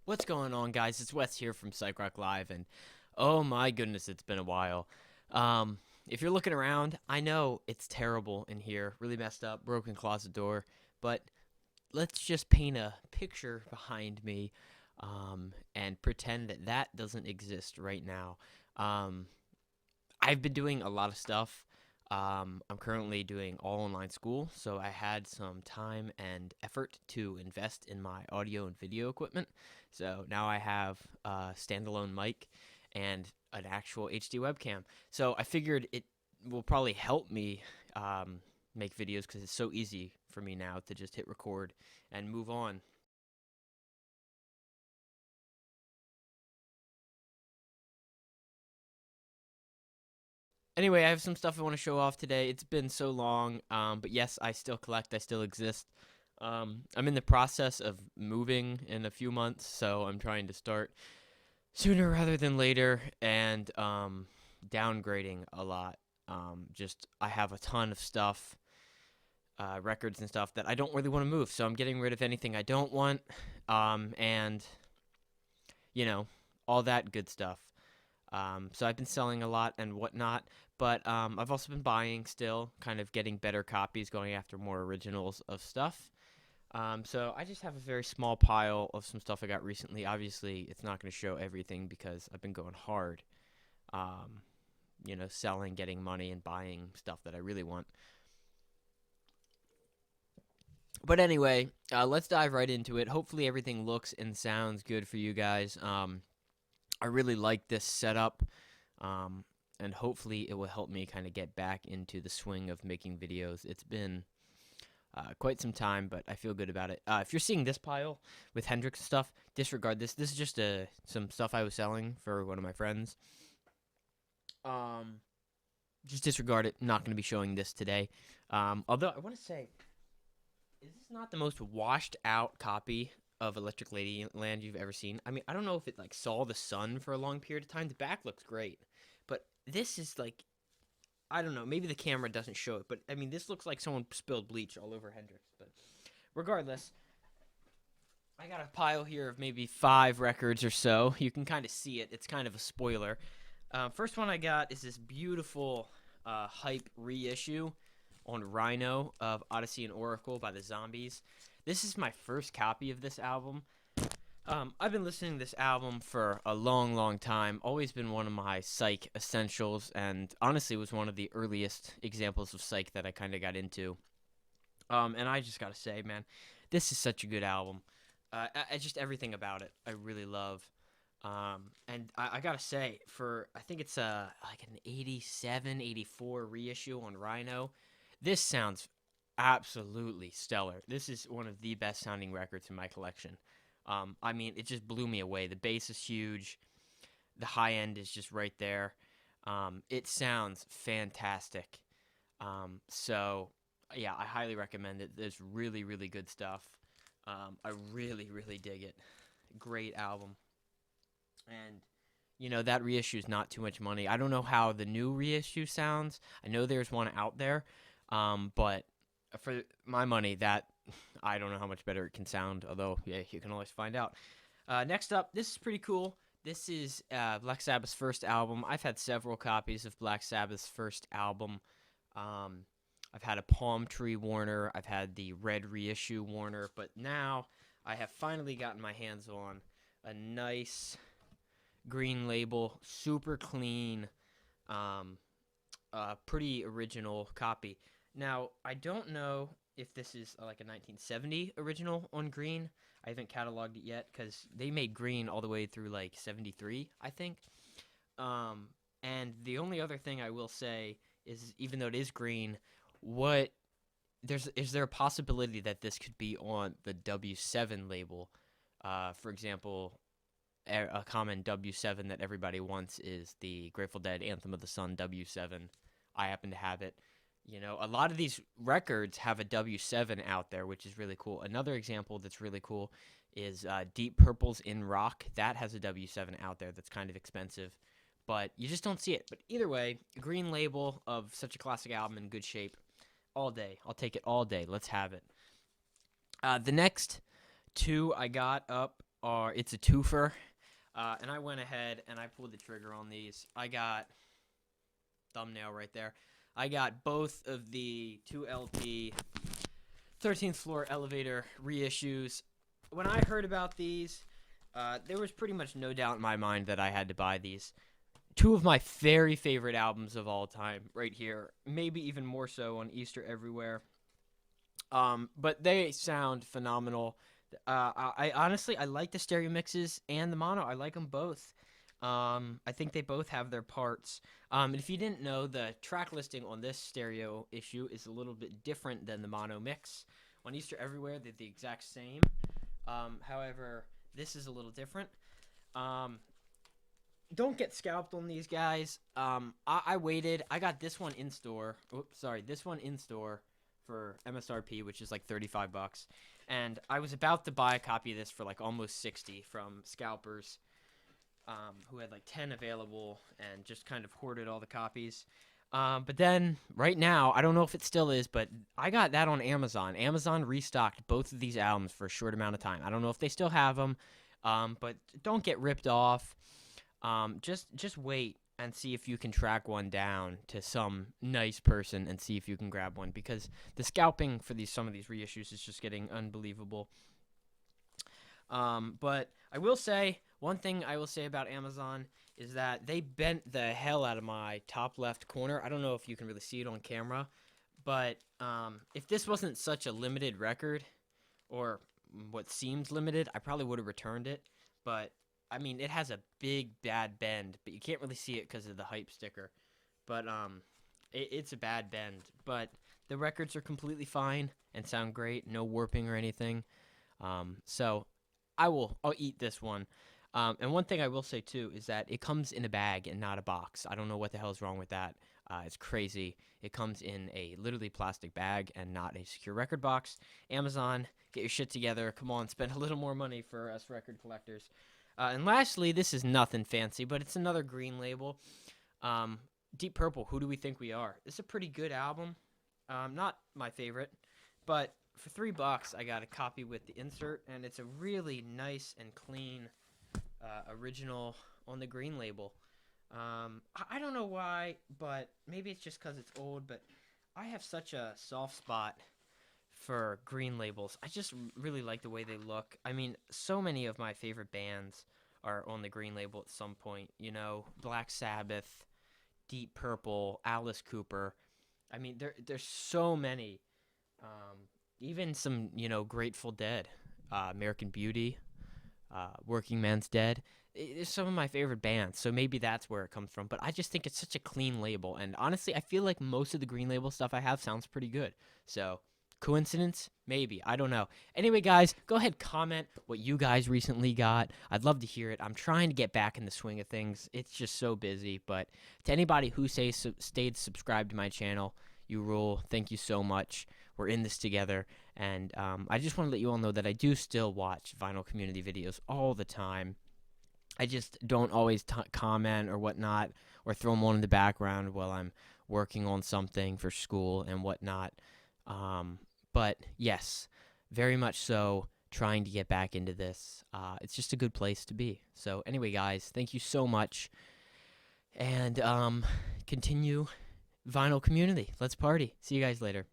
What's going on, guys? It's Wes here from psychrocklive, and oh my goodness, it's been a while. If you're looking around, I know it's terrible in here, really messed up, broken closet door, but let's just paint a picture behind me, and pretend that that doesn't exist right now. Um, I've been doing a lot of stuff. I'm currently doing all online school, so I had some time and effort to invest in my audio and video equipment. So now I have a standalone mic and an actual HD webcam. So I figured it will probably help me make videos because it's so easy for me now to just hit record and move on. Anyway, I have some stuff I want to show off today. It's been so long, but yes, I still collect. I still exist. I'm in the process of moving in a few months, so I'm trying to start sooner rather than later and downgrading a lot. Just I have a ton of stuff, records and stuff that I don't really want to move, so I'm getting rid of anything I don't want, and you know, all that good stuff. So I've been selling a lot and whatnot, but I've also been buying still, kind of getting better copies, going after more originals of stuff. So I just have a very small pile of some stuff I got recently. Obviously, it's not going to show everything because I've been going hard, selling, getting money, and buying stuff that I really want. But anyway, let's dive right into it. Hopefully, everything looks and sounds good for you guys. I really like this setup, and hopefully it will help me kind of get back into the swing of making videos. It's been quite some time, but I feel good about it. If you're seeing this pile with Hendrix stuff, disregard this. This is just some stuff I was selling for one of my friends. Just disregard it. Not going to be showing this today. Although I want to say, is this not the most washed out copy of Electric Ladyland you've ever seen? I mean, I don't know if it like saw the sun for a long period of time. The back looks great, but this is like, I don't know. Maybe the camera doesn't show it, but I mean, this looks like someone spilled bleach all over Hendrix. But regardless, I got a pile here of maybe 5 records or so. You can kind of see it. It's kind of a spoiler. First one I got is this beautiful hype reissue on Rhino of Odyssey and Oracle by the Zombies. This is my first copy of this album. I've been listening to this album for a long, long time. Always been one of my psych essentials, and honestly was one of the earliest examples of psych that I kind of got into. And I just gotta say, man, this is such a good album. Just everything about it, I really love. And I gotta say, I think it's like an 87, 84 reissue on Rhino. This sounds absolutely stellar. This is one of the best sounding records in my collection. I mean, it just blew me away. The bass is huge. The high end is just right there. It sounds fantastic. So, yeah, I highly recommend it. There's really, really good stuff. I really, really dig it. Great album. And, that reissue is not too much money. I don't know how the new reissue sounds. I know there's one out there. But for my money, that I don't know how much better it can sound, although, yeah, you can always find out. Next up, this is pretty cool. This is Black Sabbath's first album. I've had several copies of Black Sabbath's first album. I've had a Palm Tree Warner. I've had the red reissue Warner. But now I have finally gotten my hands on a nice green label, super clean, pretty original copy. Now, I don't know if this is like a 1970 original on green. I haven't cataloged it yet because they made green all the way through like 73, I think. And the only other thing I will say is, even though it is green, is there a possibility that this could be on the W7 label? For example, a common W7 that everybody wants is the Grateful Dead Anthem of the Sun W7. I happen to have it. A lot of these records have a W7 out there, which is really cool. Another example that's really cool is Deep Purple's In Rock. That has a W7 out there that's kind of expensive, but you just don't see it. But either way, green label of such a classic album in good shape. All day. I'll take it all day. Let's have it. The next 2 I got up it's a twofer, and I went ahead and I pulled the trigger on these. I got thumbnail right there. I got both of the 2LP 13th floor elevator reissues. When I heard about these, there was pretty much no doubt in my mind that I had to buy these. Two of my very favorite albums of all time right here, maybe even more so on Easter Everywhere. But they sound phenomenal. I honestly, I like the stereo mixes and the mono. I like them both. I think they both have their parts. And if you didn't know, the track listing on this stereo issue is a little bit different than the mono mix. On Easter Everywhere, they're the exact same. However, this is a little different. Don't get scalped on these guys. I waited. I got this one in store. This one in store for MSRP, which is like $35. And I was about to buy a copy of this for like almost 60 from scalpers who had like 10 available and just kind of hoarded all the copies. But then right now, I don't know if it still is, but I got that on Amazon. Amazon restocked both of these albums for a short amount of time. I don't know if they still have them, but don't get ripped off. Just wait and see if you can track one down to some nice person and see if you can grab one, because the scalping for some of these reissues is just getting unbelievable. But I will say, one thing I will say about Amazon is that they bent the hell out of my top left corner. I don't know if you can really see it on camera, but if this wasn't such a limited record, or what seems limited, I probably would have returned it. But I mean, it has a big bad bend, but you can't really see it because of the hype sticker. But it's a bad bend. But the records are completely fine and sound great, no warping or anything. So I'll eat this one. And one thing I will say too is that it comes in a bag and not a box. I don't know what the hell is wrong with that. It's crazy. It comes in a literally plastic bag and not a secure record box. Amazon, get your shit together. Come on, spend a little more money for us record collectors. And lastly, this is nothing fancy, but it's another green label. Deep Purple, Who Do We Think We Are? This is a pretty good album. Not my favorite, but for $3, I got a copy with the insert, and it's a really nice and clean original on the green label. I don't know why, but maybe it's just because it's old, but I have such a soft spot for green labels. I just really like the way they look. I mean, so many of my favorite bands are on the green label at some point. You know, Black Sabbath, Deep Purple, Alice Cooper. I mean, there's so many. Even some, Grateful Dead, American Beauty, Working Man's Dead. It's some of my favorite bands, so maybe that's where it comes from. But I just think it's such a clean label, and honestly, I feel like most of the green label stuff I have sounds pretty good. So, coincidence? Maybe. I don't know. Anyway, guys, go ahead, comment what you guys recently got. I'd love to hear it. I'm trying to get back in the swing of things. It's just so busy. But to anybody who stayed subscribed to my channel, you rule. Thank you so much. We're in this together. And I just want to let you all know that I do still watch Vinyl Community videos all the time. I just don't always comment or whatnot, or throw them on in the background while I'm working on something for school and whatnot. But yes, very much so, trying to get back into this. It's just a good place to be. So anyway, guys, thank you so much. And continue Vinyl Community. Let's party. See you guys later.